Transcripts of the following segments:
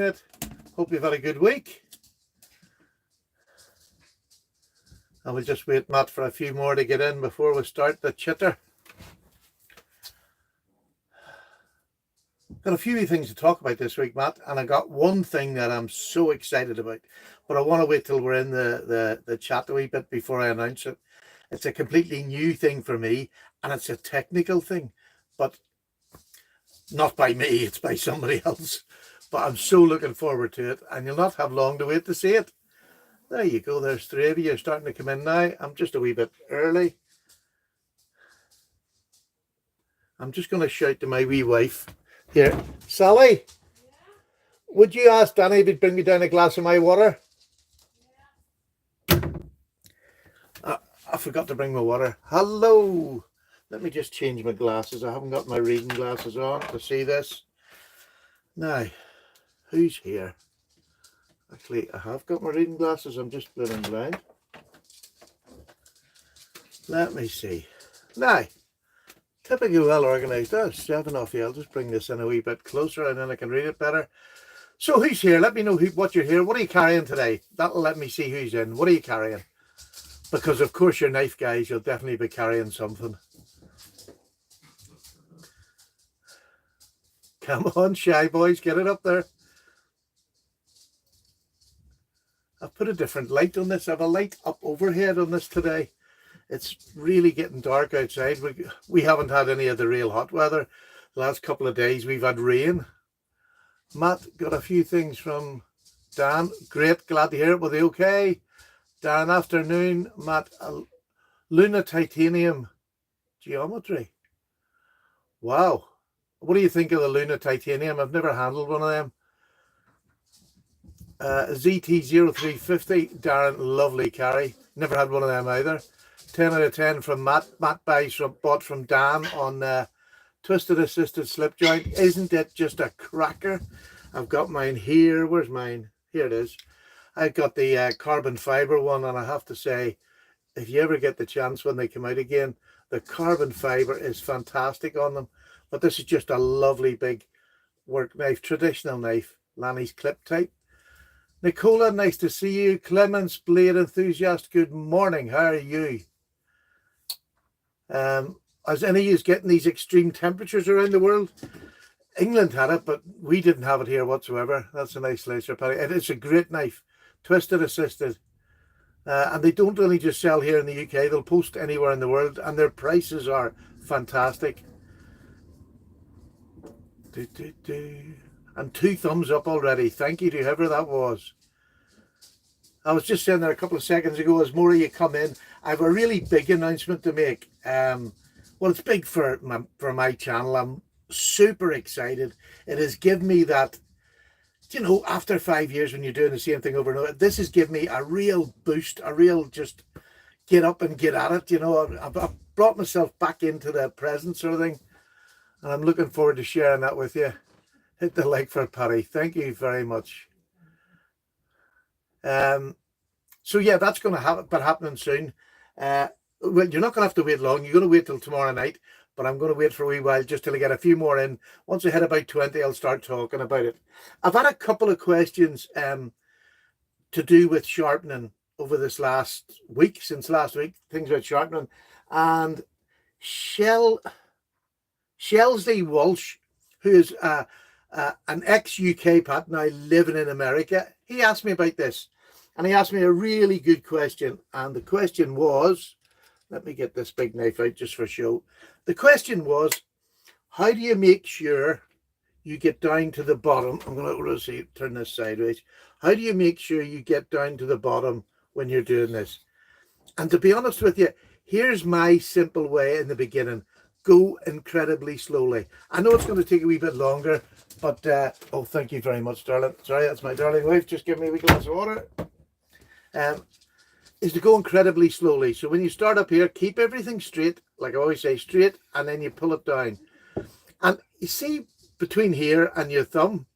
it. Hope you've had a good week. And we'll just wait, Matt, for a few more to get in before we start the chitter. Got a few things to talk about this week, Matt, and I got one thing that I'm so excited about, but I want to wait till we're in the chat a wee bit before I announce it. It's a completely new thing for me, and it's a technical thing, but not by me, it's by somebody else. But I'm so looking forward to it, and you'll not have long to wait to see it. There you go, there's three of you. You're starting to come in now. I'm just a wee bit early. I'm just going to shout to my wee wife here. Sally, would you ask Danny if he'd bring me down a glass of my water? I forgot to bring my water. Hello. Let me just change my glasses. I haven't got my reading glasses on to see this. Now, who's here? Actually, I have got my reading glasses. I'm just blooming blind. Let me see. Now, typically well organised. There's 7 off you. I'll just bring this in a wee bit closer and then I can read it better. So who's here? Let me know what you're here. What are you carrying today? That'll let me see who's in. What are you carrying? Because of course you're knife guys. You'll definitely be carrying something. Come on, shy boys. Get it up there. I've put a different light on this. I have a light up overhead on this today. It's really getting dark outside. We haven't had any of the real hot weather. The last couple of days we've had rain. Matt got a few things from Dan. Great, glad to hear it. Were they okay? Dan, afternoon. Matt, Luna Titanium Geometry. Wow. What do you think of the Luna Titanium? I've never handled one of them. ZT0350, Darren, lovely carry. Never had one of them either. 10 out of 10 from Matt. Matt bought from Dan on Twisted Assisted Slip Joint. Isn't it just a cracker? I've got mine here. Where's mine? Here it is. I've got the carbon fiber one, and I have to say, if you ever get the chance when they come out again, the carbon fiber is fantastic on them. But this is just a lovely big work knife, traditional knife, Lanny's clip type. Nicola, nice to see you. Clemens, blade enthusiast, good morning. How are you? As any of you getting these extreme temperatures around the world? England had it, but we didn't have it here whatsoever. That's a nice laser, Paddy. It is a great knife, twisted assisted. And they don't only just sell here in the UK, they'll post anywhere in the world, and their prices are fantastic. And 2 thumbs up already. Thank you to whoever that was. I was just saying there a couple of seconds ago, as more of you come in, I have a really big announcement to make. Well, it's big for my channel. I'm super excited. It has given me that, you know, after 5 years when you're doing the same thing over and over, this has given me a real boost, a real just get up and get at it. You know, I've brought myself back into the present sort of thing. And I'm looking forward to sharing that with you. Hit the like for Paddy. Thank you very much. So yeah, that's going to happening soon. Well, you're not going to have to wait long. You're going to wait till tomorrow night, but I'm going to wait for a wee while just till I get a few more in. Once I hit about 20, I'll start talking about it. I've had a couple of questions to do with sharpening over this last week, things about sharpening, and Shelsley Walsh, who is an ex-UK pat now living in America, he asked me about this, and he asked me a really good question. And the question was, let me get this big knife out just for show. The question was, how do you make sure you get down to the bottom? I'm going to turn this sideways. How do you make sure you get down to the bottom when you're doing this? And to be honest with you, here's my simple way in the beginning. Go incredibly slowly. I know it's going to take a wee bit longer, but oh, thank you very much, darling. Sorry, that's my darling wife. Just give me a wee glass of water. Is to go incredibly slowly. So when you start up here, keep everything straight, like I always say, straight, and then you pull it down. And you see, between here and your thumb,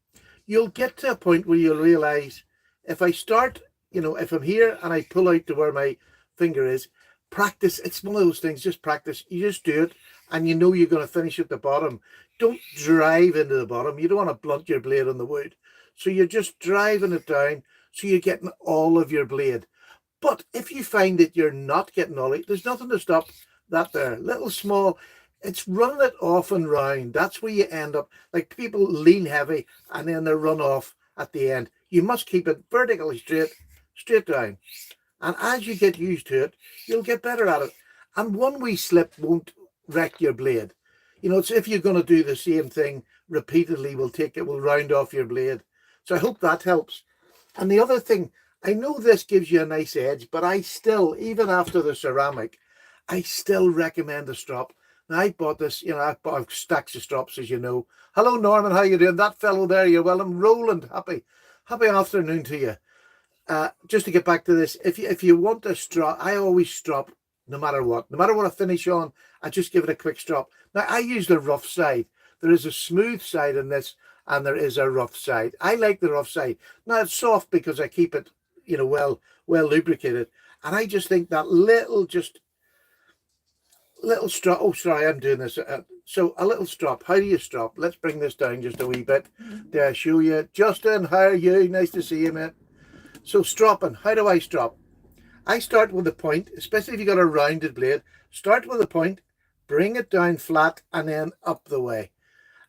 you'll get to a point where you'll realize, if I start, you know, if I'm here and I pull out to where my finger is, practice. It's one of those things, just practice. You just do it, and you know you're going to finish at the bottom. Don't drive into the bottom. You don't want to blunt your blade on the wood. So you're just driving it down, so you're getting all of your blade. But if you find that you're not getting all it, there's nothing to stop that there. Little small, it's running it off and round. That's where you end up. Like people lean heavy and then they run off at the end. You must keep it vertically straight down. And as you get used to it, you'll get better at it. And one wee slip won't wreck your blade. You know, it's if you're going to do the same thing repeatedly, will round off your blade. So I hope that helps. And the other thing, I know this gives you a nice edge, but I still, even after the ceramic, I still recommend a strop. Now, I bought this, you know, I bought stacks of strops, as you know. Hello, Norman, how you doing? That fellow there, you're well. I'm Roland, happy afternoon to you. Just to get back to this, if you want a strop, I always strop no matter what. No matter what I finish on, I just give it a quick strop. Now, I use the rough side. There is a smooth side in this, and there is a rough side. I like the rough side. Now, it's soft because I keep it, you know, well lubricated. And I just think that little strop. Oh, sorry, I'm doing this. So a little strop. How do you strop? Let's bring this down just a wee bit. There, I show you. Justin, how are you? Nice to see you, mate. So stropping, how do I strop? I start with the point, especially if you got a rounded blade. Start with the point, bring it down flat, and then up the way.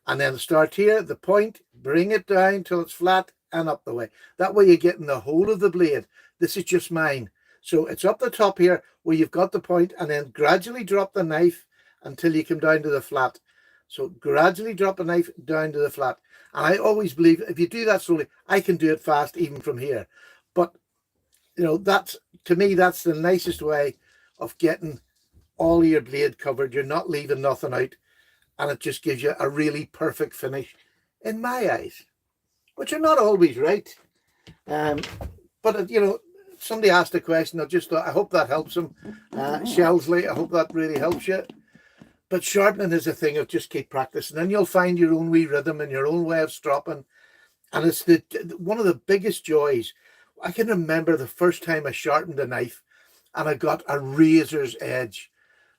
And then start here, the point, bring it down till it's flat and up the way. That way you're getting the whole of the blade. This is just mine. So it's up the top here where you've got the point, and then gradually drop the knife until you come down to the flat. So gradually drop the knife down to the flat. And I always believe if you do that slowly, I can do it fast even from here. But, you know, that's, to me, that's the nicest way of getting all your blade covered. You're not leaving nothing out. And it just gives you a really perfect finish in my eyes, which are not always right. But, you know, somebody asked a question. I just thought, I hope that helps them. Shelsley, I hope that really helps you. But sharpening is a thing of just keep practicing. And you'll find your own wee rhythm and your own way of stropping. And it's one of the biggest joys. I can remember the first time I sharpened a knife and I got a razor's edge.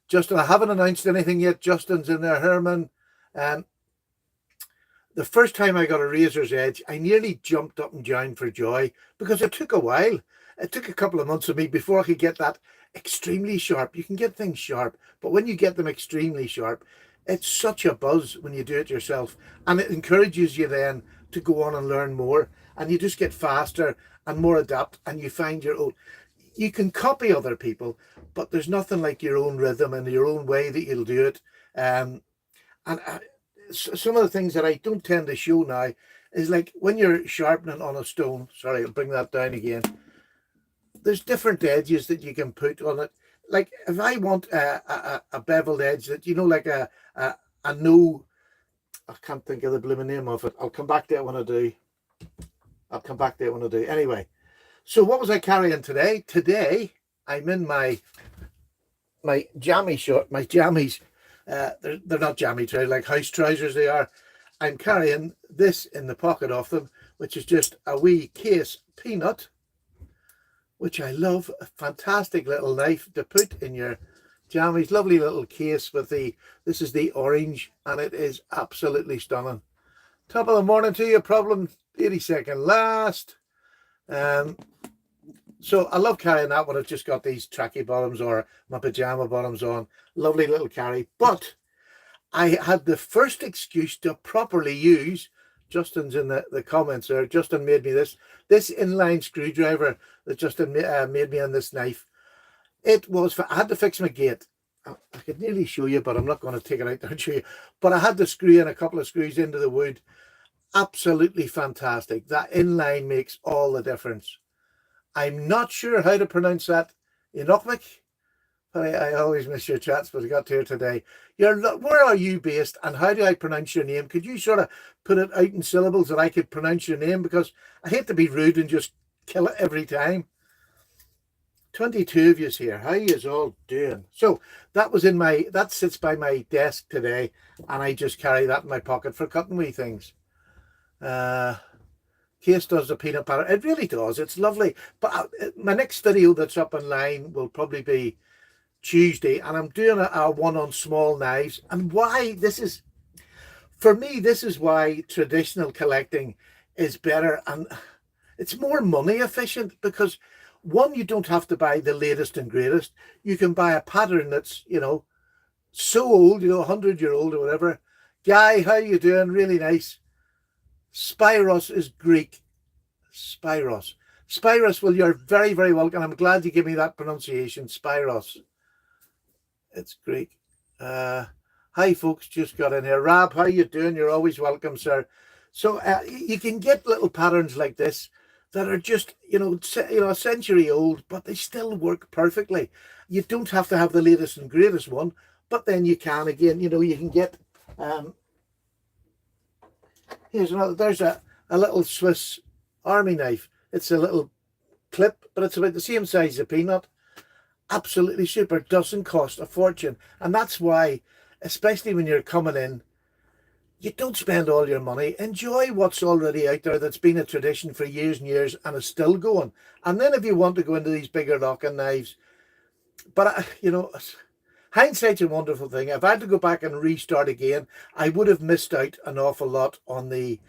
Justin, I haven't announced anything yet. Justin's in there, Herman. The first time I got a razor's edge, I nearly jumped up and down for joy because it took a while. It took a couple of months of me before I could get that extremely sharp. You can get things sharp, but when you get them extremely sharp, it's such a buzz when you do it yourself. And it encourages you then to go on and learn more. And you just get faster and more adept, and you find your own. You can copy other people, but there's nothing like your own rhythm and your own way that you'll do it. Some of the things that I don't tend to show now is like when you're sharpening on a stone. Sorry, I'll bring that down again. There's different edges that you can put on it. Like if I want a beveled edge that, you know, like a no, I can't think of the blooming name of it. I'll come back to it when I do. Anyway, so what was I carrying today? Today, I'm in my jammy short, my jammies. They're not jammy trousers, like house trousers they are. I'm carrying this in the pocket of them, which is just a wee case peanut, which I love. A fantastic little knife to put in your jammies. Lovely little case with this is the orange, and it is absolutely stunning. Top of the morning to you, problem 82nd last. So I love carrying that when I've just got these tracky bottoms or my pajama bottoms on. Lovely little carry. But I had the first excuse to properly use, Justin's in the comments there, Justin made me this inline screwdriver that Justin made me on this knife. It was I had to fix my gate. I could nearly show you, but I'm not going to take it out there and show you. But I had to screw in a couple of screws into the wood. Absolutely fantastic. That inline makes all the difference. I'm not sure how to pronounce that. Inokvik. I always miss your chats, but I got to here today. Where are you based, and how do I pronounce your name? Could you sort of put it out in syllables that I could pronounce your name? Because I hate to be rude and just kill it every time. 22 of yous here. How yous all doing? So that sits by my desk today, and I just carry that in my pocket for cutting wee things. Case does the peanut butter. It really does. It's lovely. But my next video that's up online will probably be Tuesday, and I'm doing a one on small knives. And why this is, for me, this is why traditional collecting is better, and it's more money efficient because, one, you don't have to buy the latest and greatest. You can buy a pattern that's, so old, 100-year-old or whatever. Guy, how you doing? Really nice. Spiros is Greek. Spiros. Spiros, well, you're very, very welcome. I'm glad you gave me that pronunciation. Spiros. It's Greek. Hi, folks, just got in here. Rab, how you doing? You're always welcome, sir. So you can get little patterns like this that are just, a century old, but they still work perfectly. You don't have to have the latest and greatest one, but then you can, again, you can get, here's another, there's a little Swiss Army knife. It's a little clip, but it's about the same size as a peanut. Absolutely super. Doesn't cost a fortune. And that's why, especially when you're coming in, you don't spend all your money. Enjoy what's already out there that's been a tradition for years and years and is still going. And then if you want to go into these bigger locking knives, but hindsight's a wonderful thing. If I had to go back and restart again, I would have missed out an awful lot on the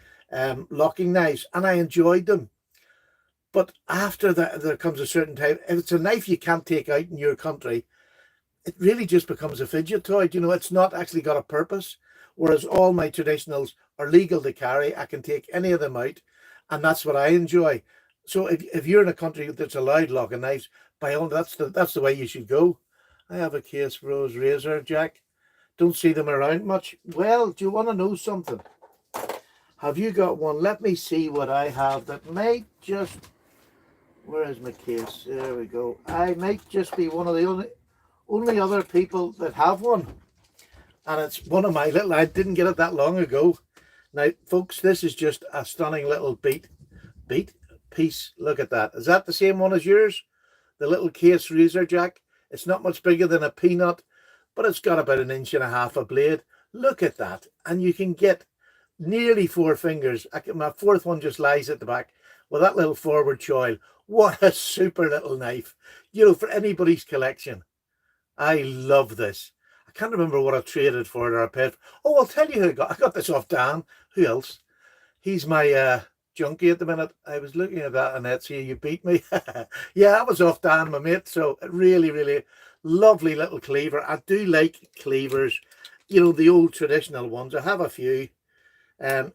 locking knives, and I enjoyed them. But after that, there comes a certain time, if it's a knife you can't take out in your country, it really just becomes a fidget toy. It's not actually got a purpose. Whereas all my traditionals are legal to carry. I can take any of them out, and that's what I enjoy. So if you're in a country that's allowed locking knives, by all, that's the way you should go. I have a Case Rose razor, Jack. Don't see them around much. Well, do you want to know something? Have you got one? Let me see what I have that might just... Where is my case? There we go. I might just be one of the only other people that have one. And it's one of my little... I didn't get it that long ago. Now, folks, this is just a stunning little beat piece. Look at that. Is that the same one as yours? The little Case razor, Jack? It's not much bigger than a peanut, but it's got about 1.5 inches of blade. Look at that. And you can get nearly 4 fingers. My fourth one just lies at the back with that little forward choil. What a super little knife, for anybody's collection. I love this. I can't remember what I traded for it or I paid for. Oh, I'll tell you who I got this off Dan. Who else? He's my junkie at the minute. I was looking at that and Etsy. You beat me. Yeah, that was off Dan, my mate. So really, really lovely little cleaver. I do like cleavers, the old traditional ones. I have a few.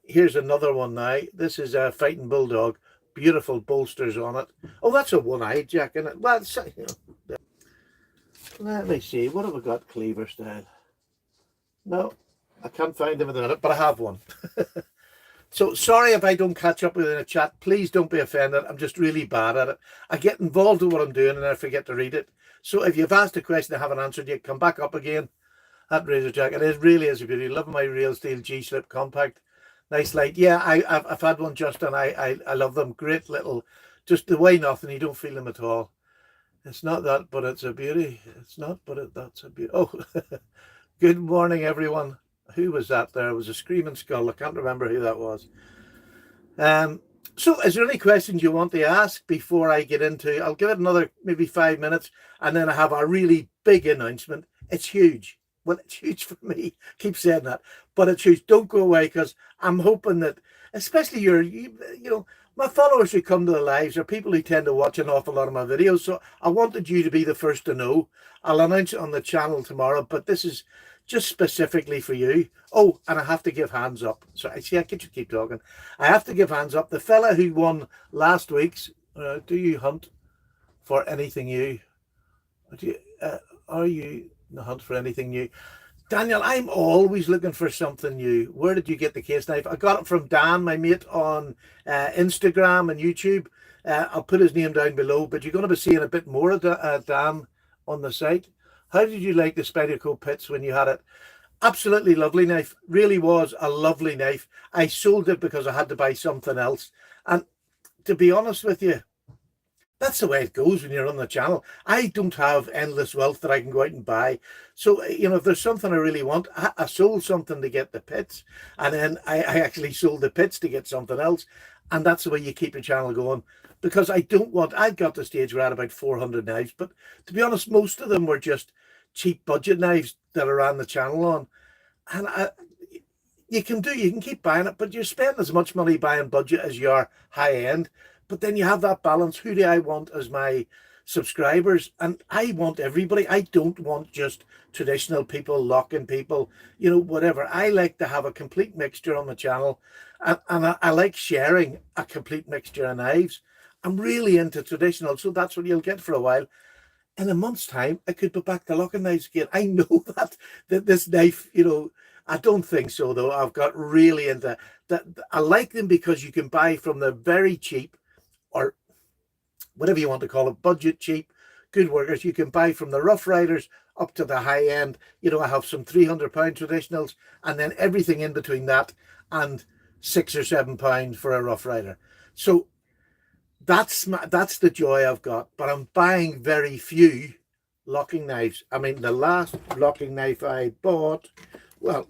Here's another one now. This is a Fighting Bulldog. Beautiful bolsters on it. Oh, that's a one-eyed Jack in it. Well, let me see. What have we got cleaver style? No, I can't find them at the minute, but I have one. So sorry if I don't catch up with you in a chat. Please don't be offended. I'm just really bad at it. I get involved in what I'm doing and I forget to read it. So if you've asked a question I haven't answered yet, come back up again. That razor Jack, it really is a beauty. Love my Real Steel G-Slip Compact. Nice light. Yeah, I've had one just, and I love them. Great little, just the way nothing. You don't feel them at all. It's not that, but it's a beauty. It's not, but that's a beauty. Oh, good morning, everyone. Who was that there? It was a Screaming Skull. I can't remember who that was. So is there any questions you want to ask before I get into? I'll give it another maybe 5 minutes, and then I have a really big announcement. It's huge. Well, it's huge for me. Keep saying that, but it's huge. Don't go away, because I'm hoping that, especially my followers who come to the lives are people who tend to watch an awful lot of my videos. So I wanted you to be the first to know. I'll announce it on the channel tomorrow, but this is just specifically for you. Oh, and I have to give hands up. So I see I could just keep talking. I have to give hands up. The fella who won last week's, do you hunt for anything new? Are you in the hunt for anything new? Daniel, I'm always looking for something new. Where did you get the case knife? I got it from Dan, my mate, on Instagram and YouTube. I'll put his name down below, but you're going to be seeing a bit more of Dan on the site. How did you like the Spyderco Pits when you had it? Absolutely lovely knife. Really was a lovely knife. I sold it because I had to buy something else. And to be honest with you, that's the way it goes when you're on the channel. I don't have endless wealth that I can go out and buy. So, if there's something I really want, I sold something to get the pits. And then I actually sold the pits to get something else. And that's the way you keep your channel going. Because I got to the stage where I had about 400 knives. But to be honest, most of them were just cheap budget knives that I ran the channel on. And you can keep buying it, but you're spending as much money buying budget as you are high end. But then you have that balance. Who do I want as my subscribers? And I want everybody. I don't want just traditional people, locking people, whatever. I like to have a complete mixture on the channel, and I like sharing a complete mixture of knives. I'm really into traditional, so that's what you'll get for a while. In a month's time, I could be back to locking knives again. I know that this knife, I don't think so, though. I've got really into that. I like them because you can buy from the very cheap, or whatever you want to call it, budget cheap, good workers. You can buy from the Rough Riders up to the high end. I have some £300 traditionals, and then everything in between that, and £6 or £7 for a Rough Rider. So that's the joy I've got. But I'm buying very few locking knives. I mean, the last locking knife I bought, well,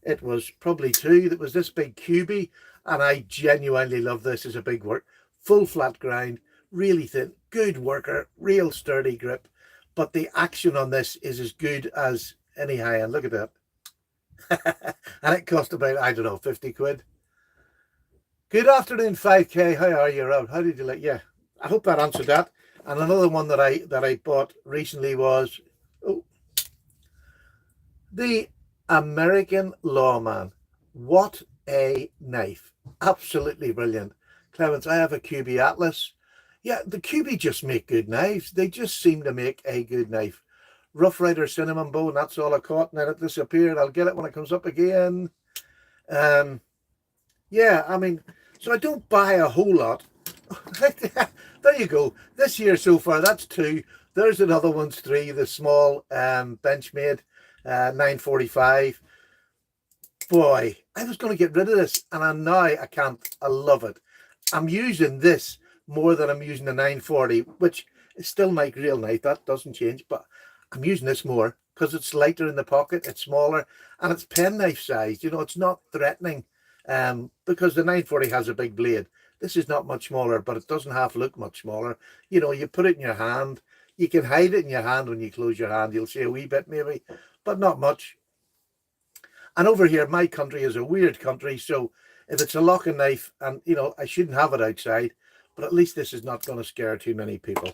it was probably two. That was this big QB, and I genuinely love this as a big work. Full flat grind, really thin, good worker, real sturdy grip. But the action on this is as good as any high end. Look at that. And it cost about, I don't know, 50 quid. Good afternoon, 5K. How are you, Rob? How did you like? Yeah, I hope that answered that. And another one that I bought recently was the American Lawman. What a knife. Absolutely brilliant. Clements, I have a QB Atlas. Yeah, the QB just make good knives. They just seem to make a good knife. Rough Rider cinnamon bone, that's all I caught, and then it disappeared. I'll get it when it comes up again. Yeah, I mean, so I don't buy a whole lot. There you go. This year so far, that's two. There's another one's three, the small Benchmade 945. Boy, I was going to get rid of this, and now I can't. I love it. I'm using this more than I'm using the 940, which is still my real knife. That doesn't change, but I'm using this more because it's lighter in the pocket, it's smaller, and it's penknife sized. It's not threatening. Because the 940 has a big blade. This is not much smaller, but it doesn't half look much smaller. You put it in your hand. You can hide it in your hand when you close your hand. You'll see a wee bit maybe, but not much. And over here, my country is a weird country. So if it's a locking knife, and I shouldn't have it outside, but at least this is not going to scare too many people.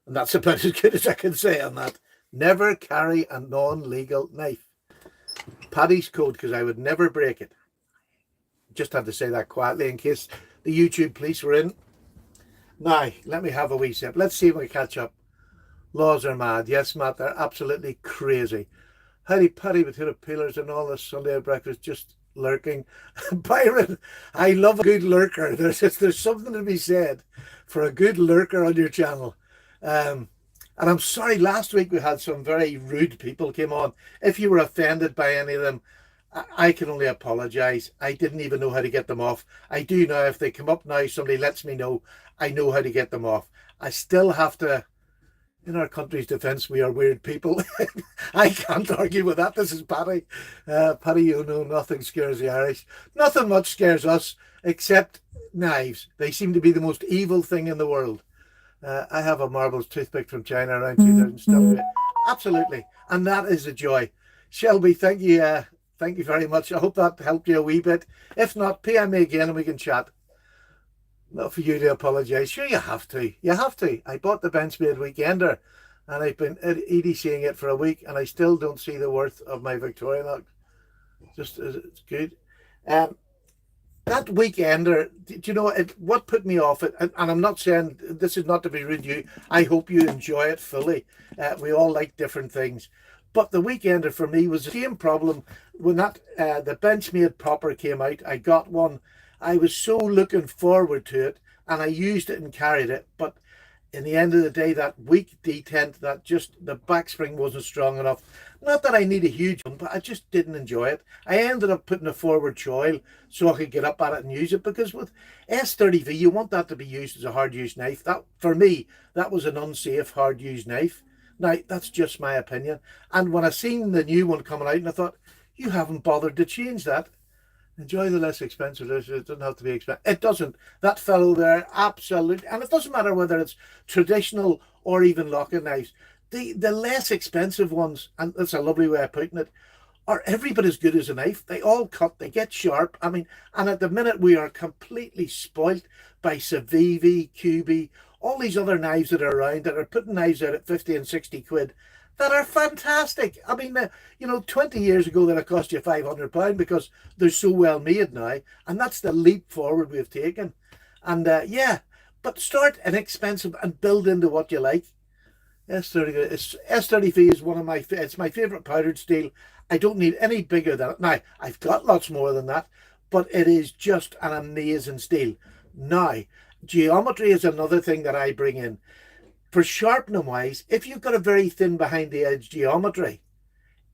And that's about as good as I can say on that. Never carry a non-legal knife. Paddy's code, because I would never break it. Just had to say that quietly in case the YouTube police were in. Now, let me have a wee sip. Let's see if we catch up. Laws are mad. Yes, Matt, they're absolutely crazy. Howdy, Paddy, potato peelers and all this Sunday at breakfast, just lurking. Byron, I love a good lurker. There's something to be said for a good lurker on your channel. And I'm sorry, last week we had some very rude people came on. If you were offended by any of them, I can only apologize. I didn't even know how to get them off. I do now. If they come up now, somebody lets me know, I know how to get them off. I still have to, in our country's defense, we are weird people. I can't argue with that. This is Paddy. Paddy, nothing scares the Irish. Nothing much scares us except knives. They seem to be the most evil thing in the world. I have a marbles toothpick from China around 2000 still. Absolutely. And that is a joy. Shelby, thank you. Thank you very much. I hope that helped you a wee bit. If not, PM me again and we can chat. Not for you to apologise. Sure, you have to. You have to. I bought the Benchmade Weekender and I've been EDCing it for a week and I still don't see the worth of my Victorinox. Just it's good. That Weekender, do you know what put me off it? And I'm not saying this is not to be rude to you. I hope you enjoy it fully. We all like different things. But the Weekender for me was the same problem when the Benchmade proper came out. I got one. I was so looking forward to it and I used it and carried it. But in the end of the day, that weak detent, that just the backspring wasn't strong enough. Not that I need a huge one, but I just didn't enjoy it. I ended up putting a forward choil so I could get up at it and use it, because with S30V, you want that to be used as a hard use knife. That, for me, that was an unsafe hard use knife. Now, that's just my opinion. And when I seen the new one coming out, and I thought, you haven't bothered to change that. Enjoy the less expensive. It doesn't have to be expensive. It doesn't. That fellow there, absolutely. And it doesn't matter whether it's traditional or even locking knives. The less expensive ones, and that's a lovely way of putting it, are every bit as good as a knife. They all cut, they get sharp. I mean, and at the minute we are completely spoilt by Civivi, QB, all these other knives that are around that are putting knives out at 50 and 60 quid that are fantastic. I mean, 20 years ago they'd have cost you £500 because they're so well made now. And that's the leap forward we've taken. And yeah, but start inexpensive and build into what you like. S30V is it's my favourite powdered steel. I don't need any bigger than it. Now, I've got lots more than that, but it is just an amazing steel. Now, geometry is another thing that I bring in. For sharpening wise, if you've got a very thin behind the edge geometry,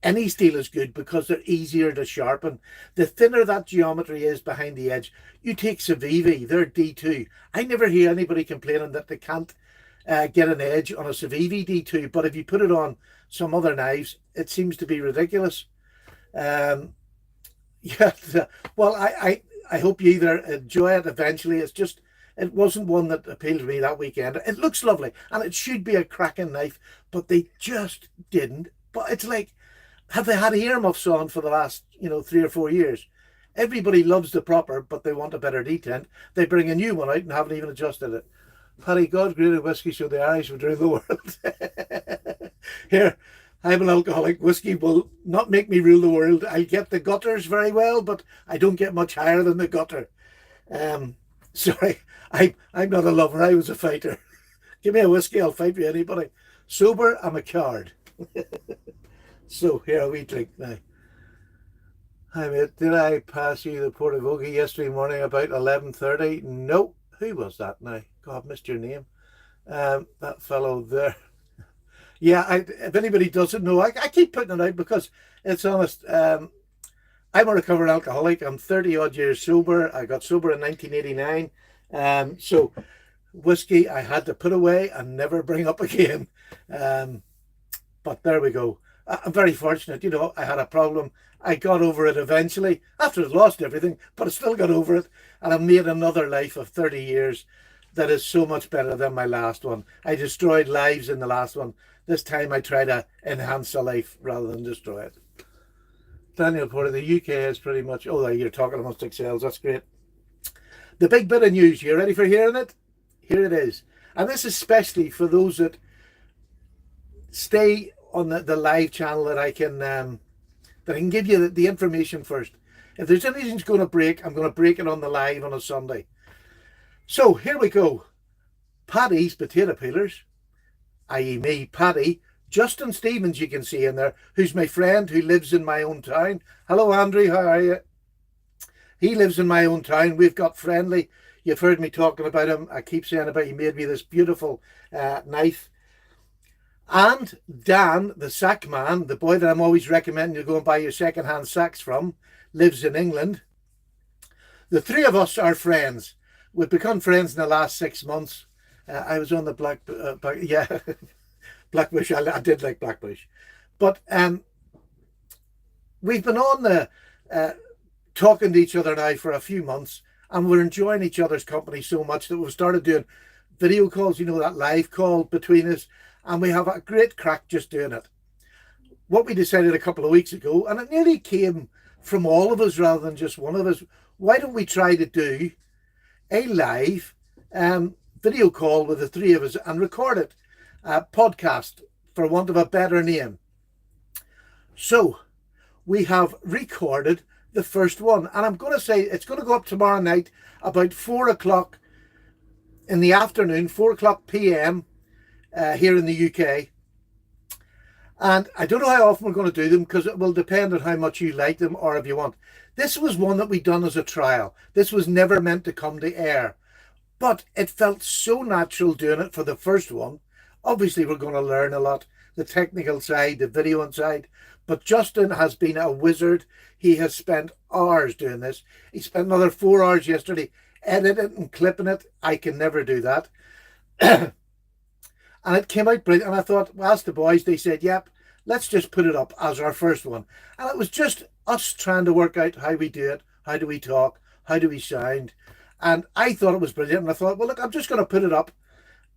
any steel is good because they're easier to sharpen. The thinner that geometry is behind the edge, you take Civivi, they're D2. I never hear anybody complaining that they can't get an edge on a Civivi D2, but if you put it on some other knives, it seems to be ridiculous. Yeah, well, I hope you either enjoy it eventually. It wasn't one that appealed to me that weekend. It looks lovely, and it should be a cracking knife, but they just didn't. But it's like, have they had earmuffs on for the last, 3 or 4 years? Everybody loves the proper, but they want a better detent. They bring a new one out and haven't even adjusted it. Paddy, God created whiskey so the Irish would rule the world. Here, I'm an alcoholic. Whiskey will not make me rule the world. I get the gutters very well, but I don't get much higher than the gutter. Sorry, I'm not a lover. I was a fighter. Give me a whiskey, I'll fight with anybody. Sober, I'm a card. So here we drink now. Hi mate, did I pass you the Portavogie yesterday morning about 11:30? No. Who was that now? God, missed your name. That fellow there. Yeah, if anybody doesn't know, I keep putting it out because it's honest. I'm a recovering alcoholic. I'm 30 odd years sober. I got sober in 1989. So whiskey I had to put away and never bring up again. But there we go. I'm very fortunate. I had a problem. I got over it eventually after I'd lost everything, but I still got over it. And I made another life of 30 years that is so much better than my last one. I destroyed lives in the last one. This time I try to enhance a life rather than destroy it. Daniel Porter, the UK is pretty much... Oh, you're talking about excels. That's great. The big bit of news. You ready for hearing it? Here it is. And this is especially for those that stay on the live channel that I can give you the information first. If there's anything's going to break, I'm going to break it on the live on a Sunday. So here we go. Paddy's potato peelers, i.e. me, Paddy. Justin Stevens, you can see in there, who's my friend who lives in my own town. Hello, Andrew, how are you? He lives in my own town. We've got friendly. You've heard me talking about him. I keep saying about he made me this beautiful knife. And Dan, the sack man, the boy that I'm always recommending you go and buy your second-hand sacks from, lives in England. The three of us are friends. We've become friends in the last 6 months. I was on the Blackbush. I did like Blackbush. But we've been on the talking to each other now for a few months, and we're enjoying each other's company so much that we've started doing video calls, that live call between us, and we have a great crack just doing it. What we decided a couple of weeks ago, and it nearly came from all of us rather than just one of us, why don't we try to do a live video call with the three of us and record it, podcast, for want of a better name. So we have recorded the first one, and I'm going to say it's going to go up tomorrow night about 4 o'clock in the afternoon, 4 o'clock p.m. Here in the UK. And I don't know how often we're going to do them because it will depend on how much you like them or if you want. This was one that we done as a trial. This was never meant to come to air, but it felt so natural doing it for the first one. Obviously, we're going to learn a lot, the technical side, the video side, but Justin has been a wizard. He has spent hours doing this. He spent another 4 hours yesterday editing and clipping it. I can never do that. And it came out brilliant. And I thought, well, ask the boys. They said, yep, let's just put it up as our first one. And it was just us trying to work out how we do it. How do we talk? How do we sound? And I thought it was brilliant. And I thought, well, look, I'm just going to put it up.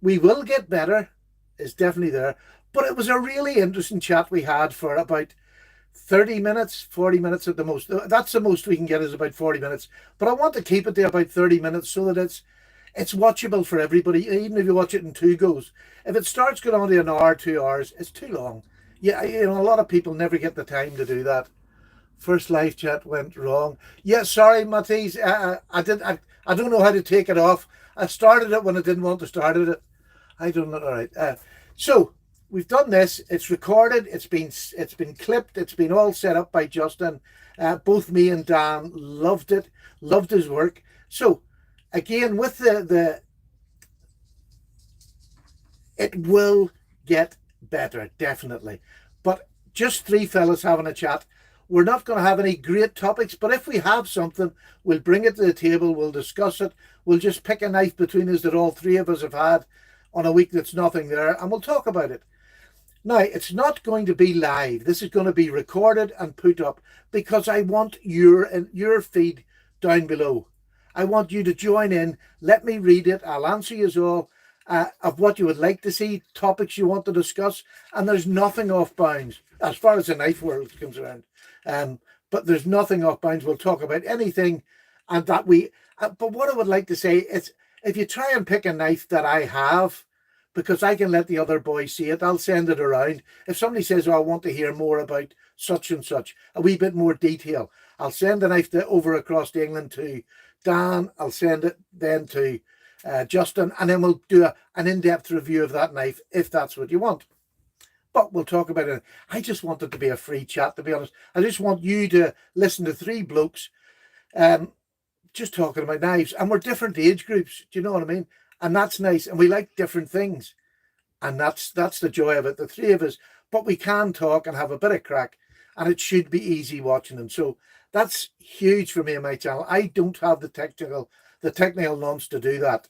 We will get better. It's definitely there. But it was a really interesting chat we had for about 30 minutes, 40 minutes at the most. That's the most we can get, is about 40 minutes. But I want to keep it to about 30 minutes so that it's watchable for everybody, even if you watch it in two goes. If it starts going on to an hour, 2 hours, it's too long. Yeah, a lot of people never get the time to do that. First live chat went wrong. Yeah, sorry, Matisse. I don't know how to take it off. I started it when I didn't want to start it. I don't know. All right. So we've done this. It's recorded. It's been clipped. It's been all set up by Justin. Both me and Dan loved it. Loved his work. So again, with it will get better, definitely. But just three fellas having a chat. We're not going to have any great topics, but if we have something, we'll bring it to the table, we'll discuss it, we'll just pick a knife between us that all three of us have had on a week that's nothing there, and we'll talk about it. Now, it's not going to be live. This is going to be recorded and put up because I want your feed down below. I want you to join in. Let me read it. I'll answer you all of what you would like to see, topics you want to discuss, and there's nothing off bounds as far as the knife world is concerned. But there's nothing off bounds. We'll talk about anything, and that but what I would like to say is, if you try and pick a knife that I have, because I can let the other boys see it, I'll send it around. If somebody says, "Oh, I want to hear more about such and such, a wee bit more detail," I'll send the knife over across to England to Dan. I'll send it then to Justin, and then we'll do an in-depth review of that knife if that's what you want. But we'll talk about it. I just want it to be a free chat, to be honest. I just want you to listen to three blokes just talking about knives. And we're different age groups, do you know what I mean? And that's nice. And we like different things. And that's the joy of it, the three of us. But we can talk and have a bit of crack. And it should be easy watching them. So that's huge for me and my channel. I don't have the technical nonce to do that.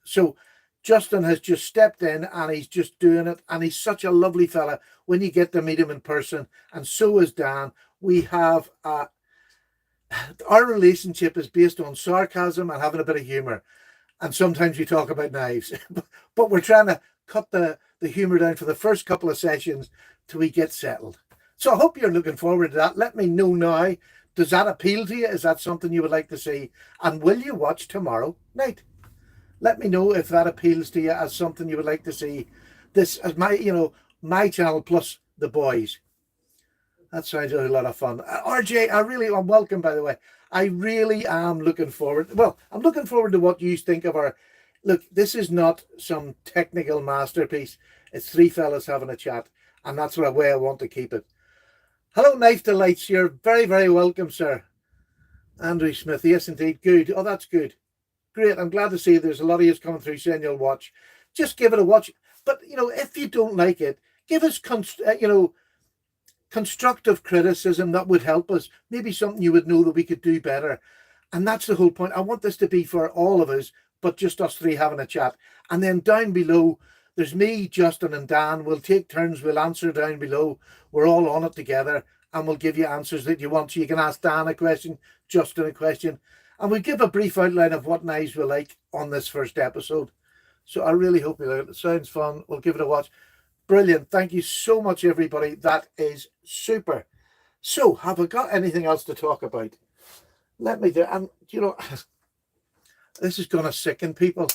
So Justin has just stepped in and he's just doing it. And he's such a lovely fella when you get to meet him in person. And so is Dan. We have our relationship is based on sarcasm and having a bit of humor. And sometimes we talk about knives. But we're trying to cut the humor down for the first couple of sessions till we get settled. So I hope you're looking forward to that. Let me know now. Does that appeal to you? Is that something you would like to see? And will you watch tomorrow night? Let me know if that appeals to you as something you would like to see. This as my channel plus the boys. That sounds like a lot of fun. RJ, I'm welcome, by the way. I really am looking forward. Well, I'm looking forward to what you think of our. Look, this is not some technical masterpiece. It's three fellas having a chat, and that's the way I want to keep it. Hello, Knife Delights. You're very, very welcome, sir. Andrew Smith. Yes, indeed. Good. Oh, that's good. Great. I'm glad to see there's a lot of you coming through saying you'll watch. Just give it a watch. But, if you don't like it, give us, constructive criticism. That would help us. Maybe something you would know that we could do better. And that's the whole point. I want this to be for all of us, but just us three having a chat. And then down below, there's me, Justin, and Dan. We'll take turns. We'll answer down below. We're all on it together, and we'll give you answers that you want. So you can ask Dan a question, Justin a question, and we'll give a brief outline of what knives we like on this first episode. So I really hope you like it. It sounds fun. We'll give it a watch. Brilliant. Thank you so much, everybody. That is super. So have I got anything else to talk about? Let me do. And this is going to sicken people.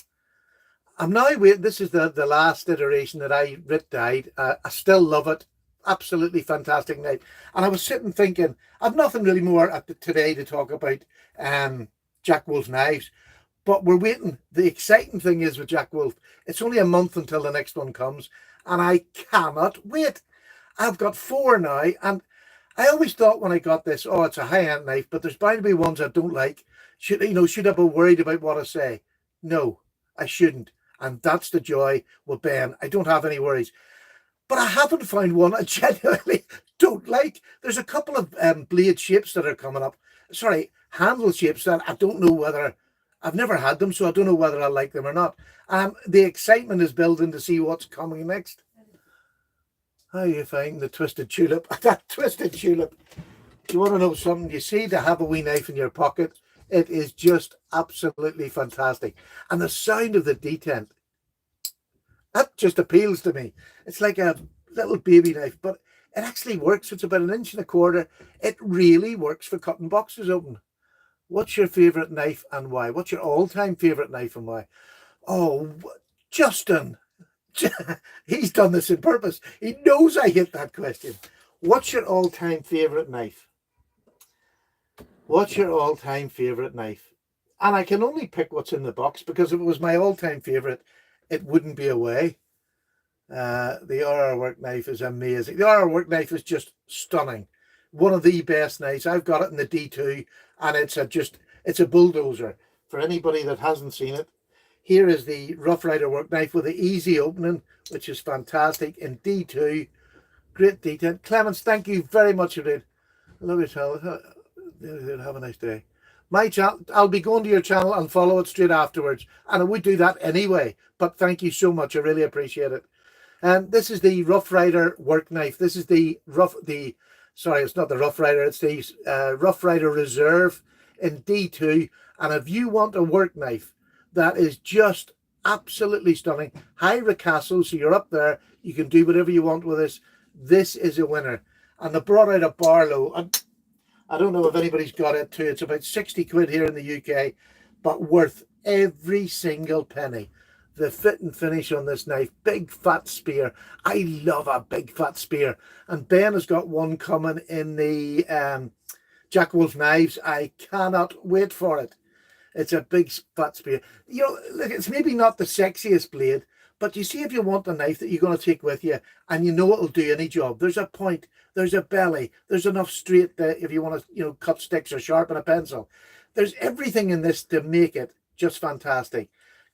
I'm now waiting. This is the last iteration that I dyed. I still love it. Absolutely fantastic knife. And I was sitting thinking, I've nothing really more today to talk about Jack Wolf knives. But we're waiting. The exciting thing is with Jack Wolf, it's only a month until the next one comes. And I cannot wait. I've got 4 now. And I always thought when I got this, oh, it's a high-end knife, but there's bound to be ones I don't like. Should I be worried about what I say? No, I shouldn't. And that's the joy with Ben. I don't have any worries. But I haven't found one I genuinely don't like. There's a couple of blade shapes that are coming up. Sorry, handle shapes that I don't know whether... I've never had them, so I don't know whether I like them or not. The excitement is building to see what's coming next. How you find the twisted tulip? That twisted tulip. Do you want to know something? You see to have a wee knife in your pocket. It is just absolutely fantastic. And the sound of the detent, that just appeals to me. It's like a little baby knife, but It actually works. It's about 1.25 inches. It really works for cutting boxes open. What's your favourite knife and why? What's your all-time favourite knife and why? Oh, Justin, he's done this on purpose. He knows I hit that question. What's your all-time favourite knife? What's your all-time favourite knife? And I can only pick what's in the box, because if it was my all-time favourite, it wouldn't be away. The RR Work knife is amazing. The RR Work knife is just stunning. One of the best knives. I've got it in the D2, and it's a bulldozer. For anybody that hasn't seen it, here is the Rough Rider Work knife with the easy opening, which is fantastic, in D2. Great detail. Clemens, thank you very much indeed. Love your channel. Have a nice day. My channel, I'll be going to your channel and follow it straight afterwards, and I would do that anyway, but thank you so much. I really appreciate it. And this is the Rough Rider Work knife. This is sorry, it's not the Rough Rider, it's the Rough Rider Reserve in D2. And if you want a work knife that is just absolutely stunning, high ricasso, so you're up there, you can do whatever you want with this. This is a winner. And they brought out a Barlow. I don't know if anybody's got it too. It's about 60 quid here in the UK, but worth every single penny. The fit and finish on this knife, big fat spear. I love a big fat spear. And Ben has got one coming in the Jack Wolf knives. I cannot wait for it. It's a big fat spear. You know, look, it's maybe not the sexiest blade, but you see, if you want a knife that you're going to take with you and you know it'll do any job, there's a point, there's a belly, there's enough straight that if you want to, you know, cut sticks or sharpen a pencil. There's everything in this to make it just fantastic.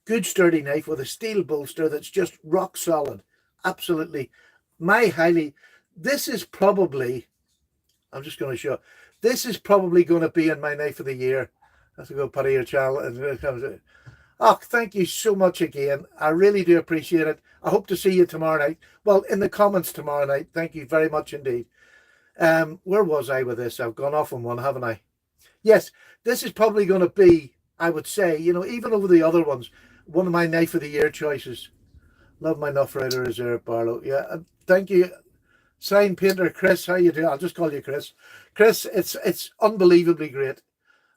Good sturdy knife with a steel bolster that's just rock solid. Absolutely. This is probably, I'm just going to show, this is probably going to be in my knife of the year. I have to go Paddy your channel. Oh, thank you so much again. I really do appreciate it. I hope to see you tomorrow night. Well, in the comments tomorrow night. Thank you very much indeed. Where was I with this? I've gone off on one, haven't I? Yes, this is probably going to be, I would say, you know, even over the other ones, one of my knife of the year choices. Love my Rough Rider Reserve Barlow. Yeah, thank you. Sign painter Chris, how you doing? I'll just call you Chris. Chris, it's unbelievably great.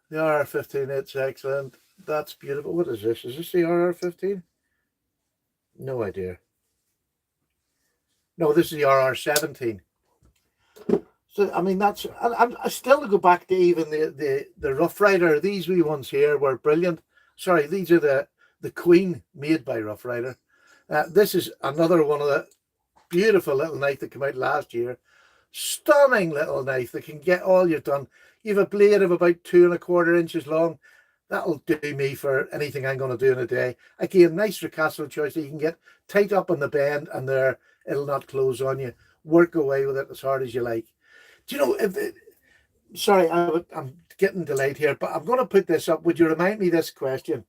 The RR15, it's excellent. That's beautiful. What is this? Is this the RR15? No idea. No, this is the RR17. So, I mean, that's, I still go back to even the Rough Rider. These wee ones here were brilliant. Sorry, these are the Queen made by Rough Rider. This is another one of the beautiful little knife that came out last year. Stunning little knife that can get all you've done. You have a blade of about 2.25 inches long. That'll do me for anything I'm going to do in a day. Again, nice ricasso choice that you can get tight up on the bend and there, it'll not close on you. Work away with it as hard as you like. Do you know, sorry, I'm getting delayed here, but I'm going to put this up. Would you remind me this question?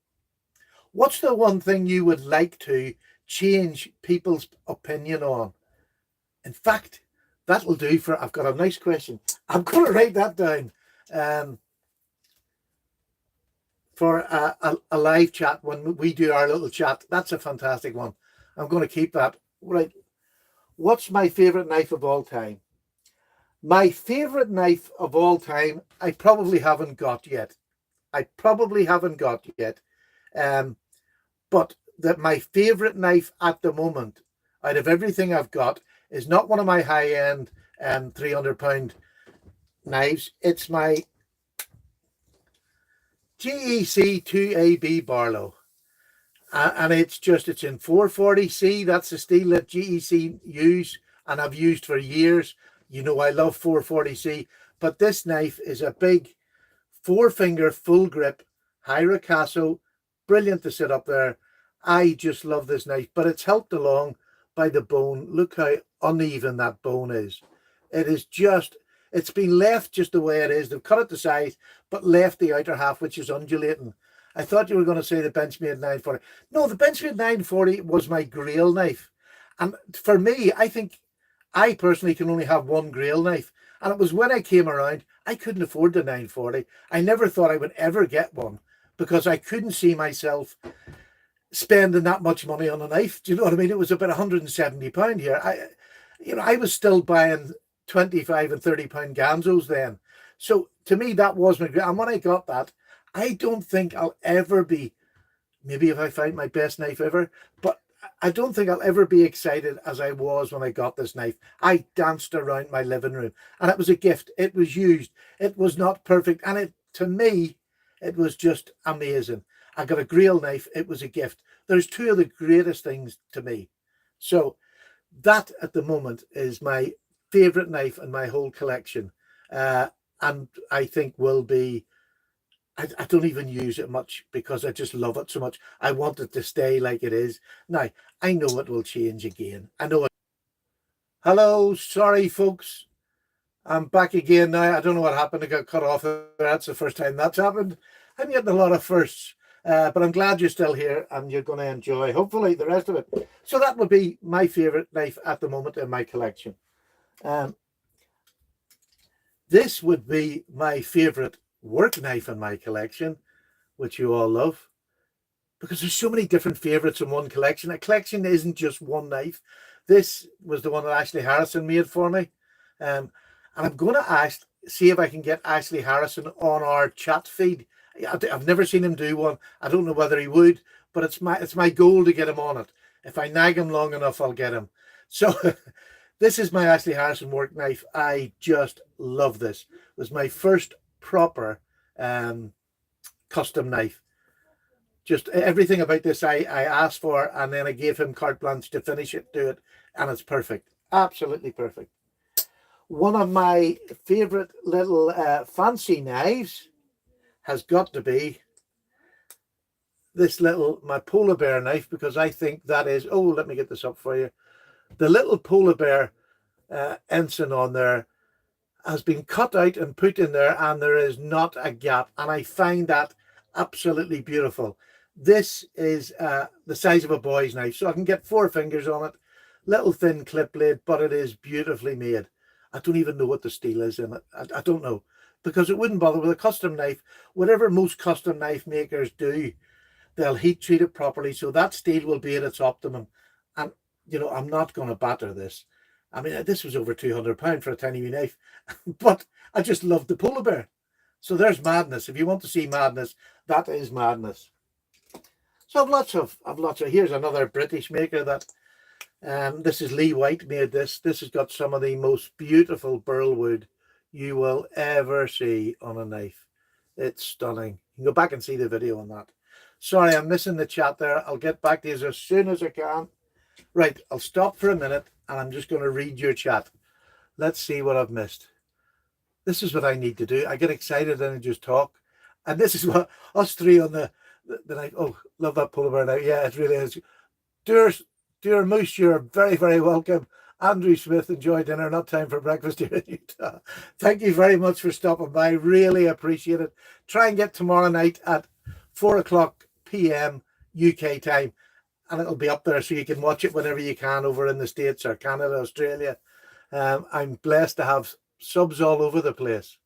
What's the one thing you would like to change people's opinion on? In fact, that'll do for, I've got a nice question. I'm going to write that down. For a live chat when we do our little chat. That's a fantastic one. I'm going to keep that. Right. What's my favourite knife of all time? My favourite knife of all time, I probably haven't got yet. But that my favourite knife at the moment, out of everything I've got, is not one of my high-end £300 knives. It's my GEC 2AB Barlow. And it's in 440C. That's the steel that GEC use and I've used for years. You know, I love 440C, but this knife is a big 4-finger full grip, high ricasso, brilliant to sit up there. I just love this knife, but it's helped along by the bone. Look how uneven that bone is. It is just, it's been left just the way it is. They've cut it to size, but left the outer half, which is undulating. I thought you were going to say the Benchmade 940. No, the Benchmade 940 was my Grail knife. And for me, I think I personally can only have one Grail knife. And it was when I came around, I couldn't afford the 940. I never thought I would ever get one because I couldn't see myself spending that much money on a knife. Do you know what I mean? It was about £170 here. You know, I was still buying 25 and 30 pound Ganzos then. So to me, that was my great. And when I got that, I don't think I'll ever be, maybe if I find my best knife ever, but I don't think I'll ever be excited as I was when I got this knife. I danced around my living room and it was a gift. It was used. It was not perfect. And it, to me, it was just amazing. I got a grill knife. It was a gift. There's two of the greatest things to me. So that at the moment is my favorite knife in my whole collection. And I think will be, I don't even use it much because I just love it so much. I want it to stay like it is. Now, I know it will change again. I know it. Hello, sorry folks. I'm back again now. I don't know what happened. I got cut off. That's the first time that's happened. I'm getting a lot of firsts. But I'm glad you're still here and you're going to enjoy, hopefully, the rest of it. So that would be my favorite knife at the moment in my collection. This would be my favorite work knife in my collection, which you all love, because there's so many different favorites in one collection. A collection isn't just one knife. This was the one that Ashley Harrison made for me. And I'm going to see if I can get Ashley Harrison on our chat feed. I've never seen him do one. I don't know whether he would, but it's my goal to get him on it. If I nag him long enough, I'll get him. So this is my Ashley Harrison work knife. I just love this. It was my first proper custom knife. Just everything about this I asked for, and then I gave him carte blanche to finish it, do it, and it's perfect. Absolutely perfect. One of my favorite little fancy knives has got to be this little, my polar bear knife, because I think that is, oh, let me get this up for you. The little polar bear ensign on there has been cut out and put in there, and there is not a gap. And I find that absolutely beautiful. This is the size of a boy's knife, so I can get 4 fingers on it. Little thin clip blade, but it is beautifully made. I don't even know what the steel is in it. I don't know, because it wouldn't bother with a custom knife. Whatever most custom knife makers do, they'll heat treat it properly, so that steel will be at its optimum. And, you know, I'm not going to batter this. I mean, this was over £200 for a tiny wee knife, but I just love the polar bear. So there's madness. If you want to see madness, that is madness. So I've lots of, here's another British maker that, this is Lee White made this. This has got some of the most beautiful burl wood you will ever see on a knife. It's stunning. You can go back and see the video on that. Sorry, I'm missing the chat there. I'll get back to you as soon as I can. Right, I'll stop for a minute and I'm just going to read your chat. Let's see what I've missed. This is what I need to do. I get excited and I just talk. And this is what us three on the night. Oh, love that polar bear now. Yeah, it really is. Dear Moose, you're very, very welcome. Andrew Smith, enjoy dinner. Not time for breakfast here in Utah. Thank you very much for stopping by. Really appreciate it. Try and get tomorrow night at 4:00 p.m. UK time. And it'll be up there so you can watch it whenever you can over in the States or Canada, Australia. I'm blessed to have subs all over the place.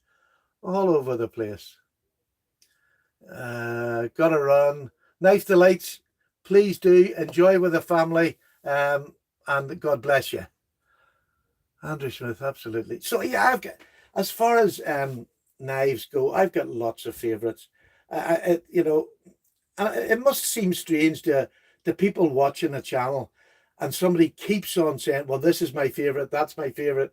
All over the place. Gotta run. Knife delights. Please do enjoy with the family. And God bless you. Andrew Smith, absolutely. So yeah, I've got, as far as knives go, I've got lots of favorites. You know, it must seem strange to people watching the channel, and somebody keeps on saying, well, this is my favorite, that's my favorite,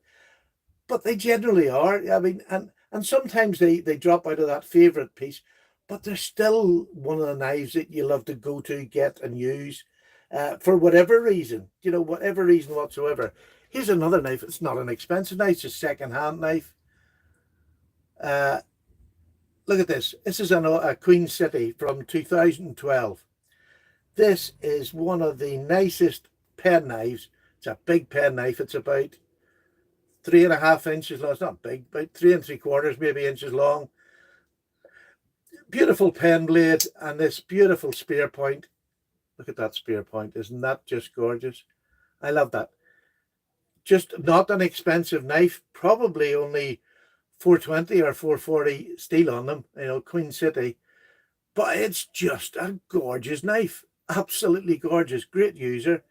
but they generally are. I mean, and sometimes they drop out of that favorite piece, but they're still one of the knives that you love to go to, get and use for whatever reason, you know, whatever reason whatsoever. Here's another knife. It's not an expensive knife, it's a second-hand knife. Look at this. This is a Queen City from 2012. This is one of the nicest pen knives. It's a big pen knife. It's about 3.5 inches long. It's not big, about 3 3/4 maybe inches long. Beautiful pen blade and this beautiful spear point. Look at that spear point. Isn't that just gorgeous? I love that. Just not an expensive knife. Probably only 420 or 440 steel on them. You know, Queen City. But it's just a gorgeous knife. Absolutely gorgeous. Great user.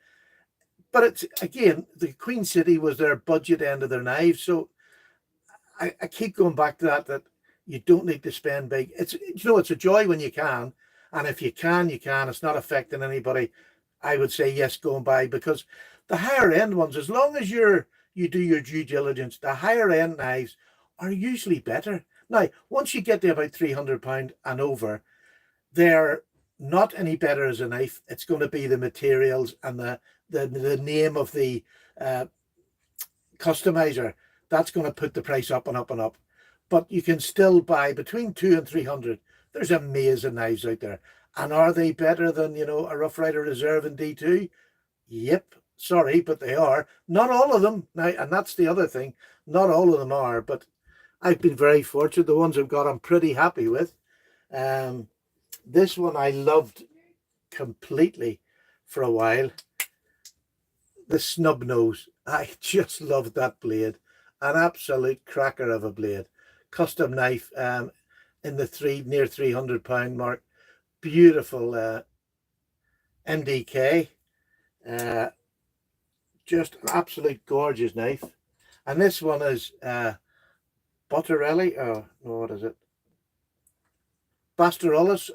But it's, again, the Queen City was their budget end of their knives. So I keep going back to that you don't need to spend big. It's, it's a joy when you can. And if you can, you can. It's not affecting anybody. I would say, yes, go and buy, because the higher end ones, as long as you do your due diligence, the higher end knives are usually better. Now, once you get to about £300 and over, they're not any better as a knife. It's going to be the materials and the name of the customizer. That's going to put the price up and up and up. But you can still buy between 200 and 300. There's amazing knives out there. And are they better than, a Rough Rider Reserve in D2? Yep. Sorry, but they are. Not all of them. Now, and that's the other thing. Not all of them are, but I've been very fortunate. The ones I've got, I'm pretty happy with. This one I loved completely for a while. The snub nose. I just loved that blade. An absolute cracker of a blade. Custom knife in the near £300 mark. Beautiful MDK. Just an absolute gorgeous knife. And this one is Bottarelli. Oh, no, what is it? Bastarolas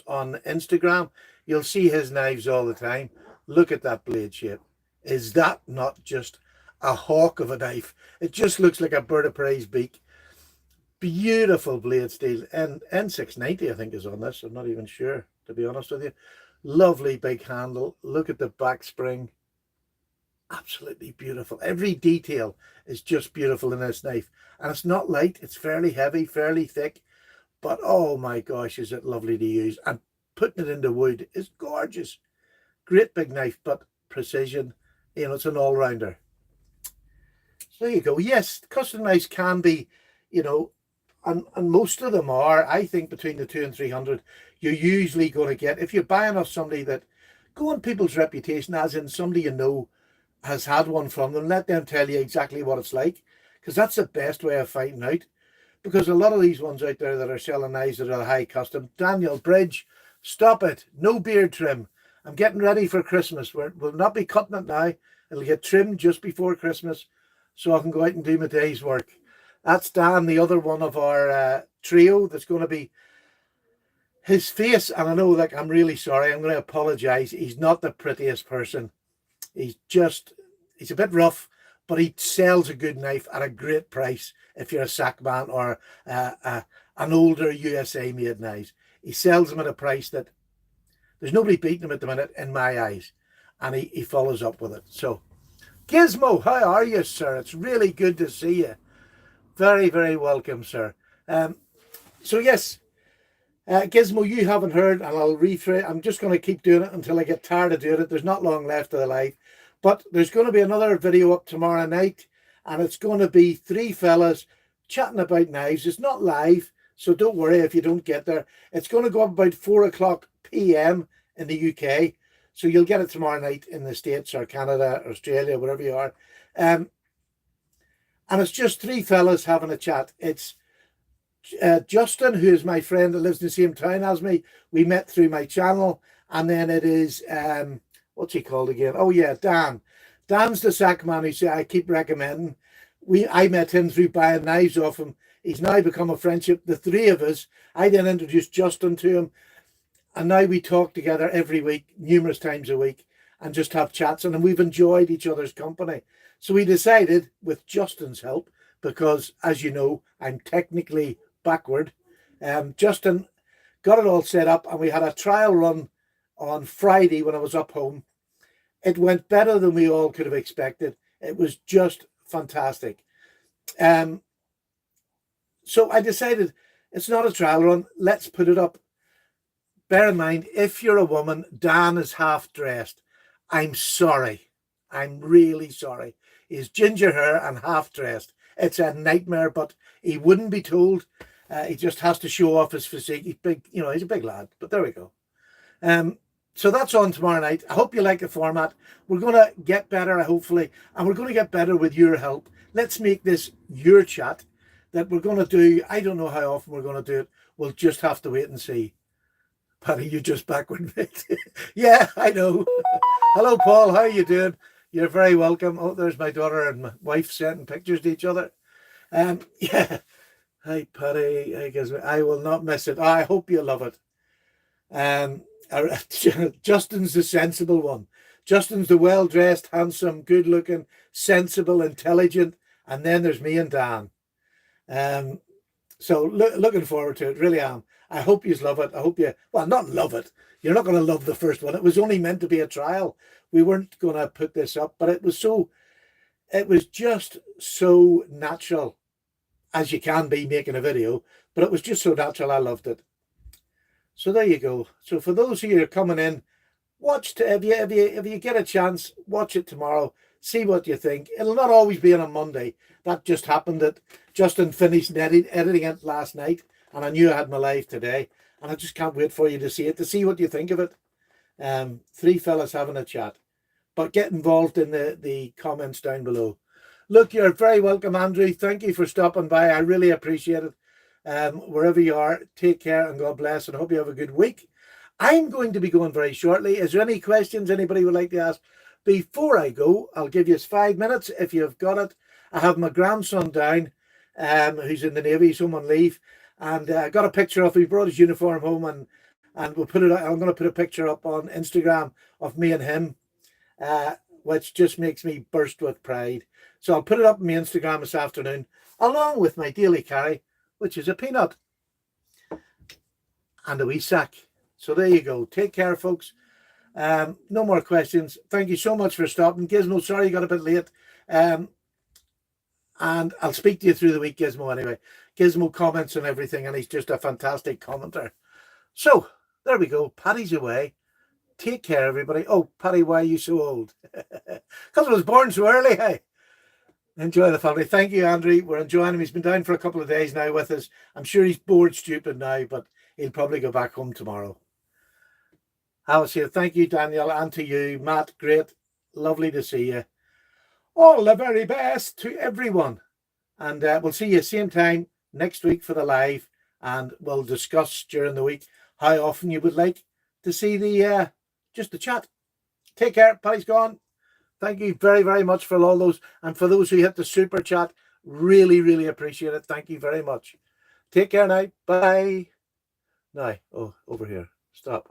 on Instagram. You'll see his knives all the time. Look at that blade shape. Is that not just a hawk of a knife? It just looks like a bird of prey's beak. Beautiful blade steel. And N690, I think, is on this. I'm not even sure, to be honest with you. Lovely big handle. Look at the back spring. Absolutely beautiful. Every detail is just beautiful in this knife. And it's not light. It's fairly heavy, fairly thick. But oh my gosh, is it lovely to use. And putting it into wood is gorgeous. Great big knife, but precision. It's an all-rounder. So there you go. Yes, custom knives can be, and most of them are, I think, between the 200 and 300. You're usually going to get, if you're buying off somebody that, go on people's reputation, as in somebody has had one from them, let them tell you exactly what it's like, because that's the best way of finding out. Because a lot of these ones out there that are selling knives that are high custom, Daniel Bridge, stop it. No beard trim. I'm getting ready for Christmas. We'll not be cutting it now. It'll get trimmed just before Christmas so I can go out and do my day's work. That's Dan, the other one of our trio that's going to be his face. And I know, like, I'm really sorry. I'm going to apologize. He's not the prettiest person. He's a bit rough, but he sells a good knife at a great price if you're a sack man or an older USA made knives. He sells them at a price that there's nobody beating him at the minute in my eyes. And he follows up with it. So, Gizmo, how are you, sir? It's really good to see you. Very, very welcome, sir. So yes, Gizmo, you haven't heard, and I'll rephrase. I'm just going to keep doing it until I get tired of doing it. There's not long left of the live. But there's going to be another video up tomorrow night, and it's going to be three fellas chatting about knives. It's not live, so don't worry if you don't get there. It's going to go up about 4:00 p.m. in the UK, so you'll get it tomorrow night in the States or Canada or Australia, wherever you are. And it's just three fellas having a chat. It's Justin, who is my friend that lives in the same town as me. We met through my channel. And then it is... what's he called again? Oh yeah, Dan. Dan's the sack man who I keep recommending. I met him through buying knives off him. He's now become a friendship. The three of us. I then introduced Justin to him, and now we talk together every week, numerous times a week, and just have chats. And we've enjoyed each other's company. So we decided, with Justin's help, because as you know, I'm technically backward. Justin got it all set up, and we had a trial run on Friday when I was up home. It went better than we all could have expected. It was just fantastic. So I decided it's not a trial run. Let's put it up. Bear in mind, if you're a woman, Dan is half dressed. I'm sorry. I'm really sorry. He's ginger hair and half dressed. It's a nightmare, but he wouldn't be told. He just has to show off his physique. He's big, he's a big lad, but there we go. So that's on tomorrow night. I hope you like the format. We're going to get better, hopefully, and we're going to get better with your help. Let's make this your chat that we're going to do. I don't know how often we're going to do it. We'll just have to wait and see. Paddy, you just backward, mate. Yeah, I know. Hello, Paul. How you doing? You're very welcome. Oh, there's my daughter and my wife sending pictures to each other. Yeah. Hi, Paddy. I guess I will not miss it. I hope you love it. Justin's the sensible one. Justin's the well-dressed, handsome, good-looking, sensible, intelligent, and then there's me and Dan. So looking forward to it. Really am. I hope you love it. I hope you, well, not love it. You're not going to love the first one. It was only meant to be a trial. We weren't going to put this up, but it was just so natural as you can be making a video, but it was just so natural. I loved it. So there you go. So for those of you who are coming in, watch if you get a chance, watch it tomorrow. See what you think. It'll not always be on a Monday. That just happened that Justin finished editing it last night, and I knew I had my live today, and I just can't wait for you to see it, to see what you think of it. Three fellas having a chat, but get involved in the comments down below. Look, you're very welcome, Andrew. Thank you for stopping by. I really appreciate it. Wherever you are, take care and God bless, and hope you have a good week. I'm going to be going very shortly. Is there any questions anybody would like to ask? Before I go, I'll give you 5 minutes if you've got it. I have my grandson down, who's in the Navy, he's home on leave, and I got a picture of, he brought his uniform home, and we'll put it. I'm going to put a picture up on Instagram of me and him, which just makes me burst with pride. So I'll put it up on my Instagram this afternoon, along with my daily carry, which is a peanut and a wee sack. So there you go. Take care, folks. No more questions. Thank you so much for stopping. Gizmo, sorry you got a bit late. And I'll speak to you through the week, Gizmo, anyway. Gizmo comments on everything, and he's just a fantastic commenter. So there we go. Paddy's away. Take care, everybody. Oh, Paddy, why are you so old? Because I was born so early, hey. Enjoy the family. Thank you, Andrew. We're enjoying him. He's been down for a couple of days now with us. I'm sure he's bored stupid now, but he'll probably go back home tomorrow. I will see you. Thank you, Daniel, and to you, Matt. Great. Lovely to see you. All the very best to everyone. And we'll see you same time next week for the live, and we'll discuss during the week how often you would like to see the just the chat. Take care. Paddy's gone. Thank you very, very much for all those, and for those who hit the super chat, really, really appreciate it. Thank you very much. Take care now. Bye. Now, oh, over here. Stop.